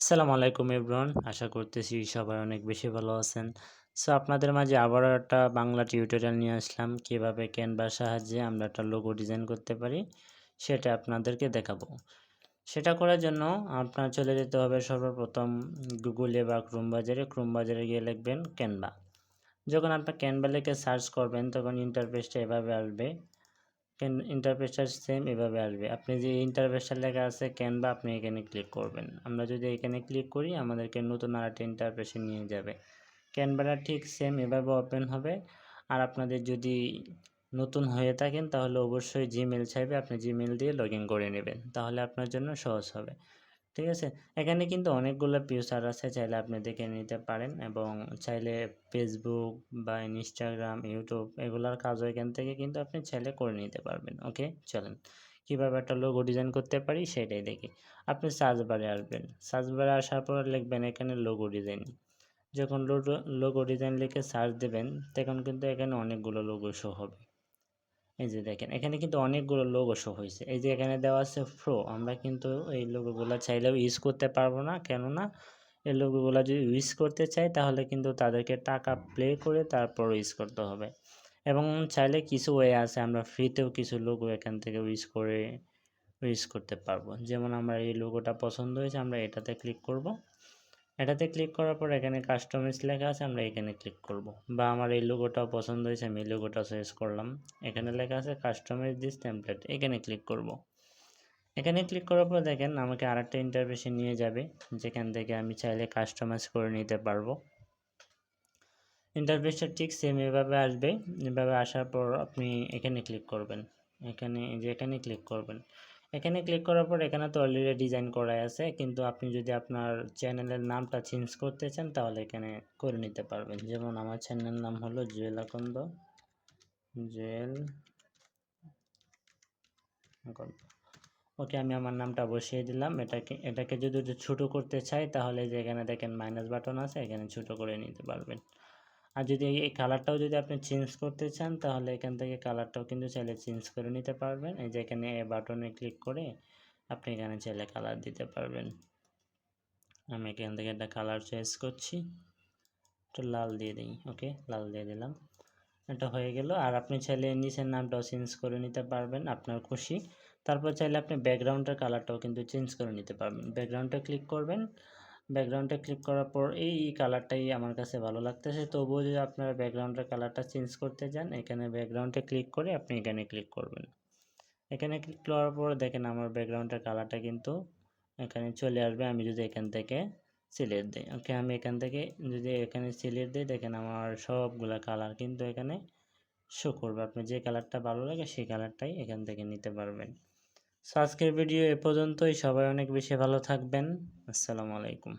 আসসালামু আলাইকুম এভরিওয়ান। আশা করতেছি সবাই অনেক বেশি ভালো আছেন। সো আপনাদের মাঝে আবারও একটা বাংলা টিউটোরিয়াল নিয়ে আসলাম। কিভাবে ক্যানভার সাহায্যে আমরা একটা লোগো ডিজাইন করতে পারি সেটা আপনাদেরকে দেখাবো। সেটা করার জন্য আপনার চলে যেতে হবে সর্বপ্রথম গুগলে বা ক্রোম বাজারে গিয়ে লিখবেন ক্যানভা। যখন আপনার ক্যানভা লিখে সার্চ করবেন তখন ইন্টারফেসটা এভাবে আসবে। ইন্টারফেসটা সেম এভাবে আসবে। আপনি যে ইন্টারফেসটা লেখা আছে ক্যানভা, আপনি এখানে ক্লিক করবেন। আমরা যদি এখানে ক্লিক করি আমাদেরকে নতুন আরেকটা ইন্টারফেসে নিয়ে যাবে। ক্যানভাটা ঠিক সেম এভাবে ওপেন হবে। আর আপনাদের যদি নতুন হয়ে থাকেন তাহলে অবশ্যই জিমেল চাইবে, আপনি জিমেল দিয়ে লগ ইন করে নেবেন, তাহলে আপনার জন্য সহজ হবে। ঠিক আছে, এখানে কিন্তু অনেকগুলো ফিচার আছে, চাইলে আপনি দেখে নিতে পারেন এবং চাইলে ফেসবুক বা ইনস্টাগ্রাম, ইউটিউব এগুলার কাজও এখান থেকে কিন্তু আপনি চাইলে করে নিতে পারবেন। ওকে, চলেন কীভাবে একটা লোগো ডিজাইন করতে পারি সেটাই দেখি। আপনি সার্চ বারে আসবেন, সার্চ বারে আসার পর লিখবেন এখানে লোগো ডিজাইন। যখন লোগো ডিজাইন লিখে সার্চ দেবেন তখন কিন্তু এখানে অনেকগুলো লোগো শো হবে। এই যে দেখেন এখানে কিন্তু অনেকগুলো লোগো শো হয়েছে। এই যে এখানে দেওয়া আছে প্রো, আমরা কিন্তু এই লোগোগুলো চাইলেও ইউজ করতে পারবো না, কেননা এই লোগোগুলো যদি ইউজ করতে চাই তাহলে কিন্তু তাদেরকে টাকা প্লে করে তারপর ইউজ করতে হবে। এবং চাইলে কিছু ওয়ে আছে, আমরা ফ্রিতেও কিছু লোগো এখান থেকে ইউজ করতে পারবো। যেমন আমার এই লোগোটা পছন্দ হয়েছে, আমরা এটাতে ক্লিক করব। এটাতে ক্লিক করার পর এখানে কাস্টমাইজ লেখা আছে, আমরা এখানে ক্লিক করব। বা আমার এই লোগোটাও পছন্দ হয়েছে, আমি এই লোগোটা চয়েস করলাম। এখানে লেখা আছে কাস্টমাইজ দিস টেমপ্লেট, এখানে ক্লিক করব। এখানে ক্লিক করার পর দেখেন আমাকে আরেকটা ইন্টারফেসে নিয়ে যাবে, যেখান থেকে আমি চাইলে কাস্টমাইজ করে নিতে পারবো। ইন্টারফেসটা ঠিক সেম এভাবে আসবে। এভাবে আসার পর আপনি এখানে ক্লিক করবেন, এখানে ক্লিক করবেন। এখানে ক্লিক করার পর এখানে তো অলরেডি ডিজাইন করাই আছে, কিন্তু আপনি যদি আপনার চ্যানেলের নামটা চেঞ্জ করতে চান তাহলে এখানে করে নিতে পারবেন। যেমন আমার চ্যানেলের নাম হলো জুয়েল আকন্দ, জুয়েল আকন্দ। ওকে, আমি আমার নামটা বসিয়ে দিলাম। এটাকে যদি ছোটো করতে চাই তাহলে যে এখানে দেখেন মাইনাস বাটন আছে, এখানে ছোটো করে নিতে পারবেন। আর যদি এই কালারটাও যদি আপনি চেঞ্জ করতে চান তাহলে এখান থেকে কালারটাও কিন্তু চাইলে চেঞ্জ করে নিতে পারবেন। এই যে এখানে বাটনে ক্লিক করে আপনি এখানে চাইলে কালার দিতে পারবেন। আমি এখান থেকে একটা কালার চয়েস করছি, একটু লাল দিয়ে দিই। ওকে, লাল দিয়ে দিলাম, এটা হয়ে গেল। আর আপনি চাইলে নিচের নামটাও চেঞ্জ করে নিতে পারবেন আপনার খুশি। তারপর চাইলে আপনি ব্যাকগ্রাউন্ডের কালারটাও কিন্তু চেঞ্জ করে নিতে পারবেন। ব্যাকগ্রাউন্ডে ক্লিক করবেন, ব্যাকগ্রাউন্ডে ক্লিক করার পর এই কালারটাই আমার কাছে ভালো লাগতেছে, তবুও যদি আপনারা ব্যাকগ্রাউন্ডের কালারটা চেঞ্জ করতে চান এখানে ব্যাকগ্রাউন্ডে ক্লিক করে আপনি এখানে ক্লিক করবেন। এখানে ক্লিক করার পর দেখেন আমার ব্যাকগ্রাউন্ডের কালারটা কিন্তু এখানে চলে আসবে। আমি যদি এখান থেকে সিলেক্ট দিই, ওকে, আমি এখান থেকে যদি এখানে সিলেক্ট দিই দেখেন আমার সবগুলা কালার কিন্তু এখানে শো করবে। আপনার যে কালারটা ভালো লাগে সেই কালারটাই এখান থেকে নিতে পারবেন। সো আজকের ভিডিও এ পর্যন্তই। সবাই অনেক বেশি ভালো থাকবেন। আসসালামু আলাইকুম।